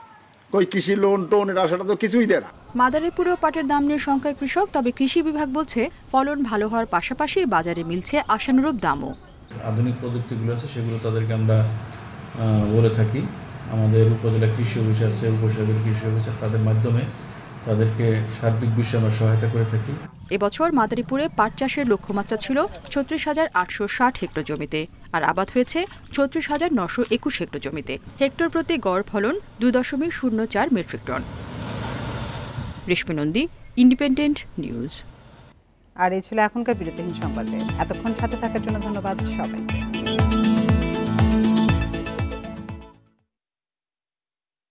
কই কৃষি লোন টোন এটা সেটা তো কিছুই দেয় না। মাদারীপুরেও পাটের দাম নিয়ে শঙ্কায় কৃষক। তবে কৃষি বিভাগ বলছে ফলন ভালো হওয়ার পাশাপাশি বাজারে মিলছে আশানুরূপ দামও। আধুনিক প্রযুক্তিগুলো আছে সেগুলো তাদেরকে আমরা বলে থাকি। আমাদের উপজেলা কৃষি অফিস আছে, উপসাগর কৃষি অফিস, তাদের মাধ্যমে তাদেরকে সার্বিক বিষয়ে আমরা সহায়তা করে থাকি। এবছর মাদারীপুরে পাট চাষের লক্ষ্যমাত্রা ছিল ৩৬,৮৬০ হেক্টর জমিতে, আর আবাদ হয়েছে ৩৬,৯২১ হেক্টর জমিতে। হেক্টর প্রতি গড় ফলন ২.০৪ মেট্রিক টন। রেশমি নন্দী, ইন্ডিপেন্ডেন্ট নিউজ। আর এই ছিল এখনকার বিরতিহীন সংবাদে। এতক্ষণ সাথে থাকার জন্য ধন্যবাদ সবাইকে।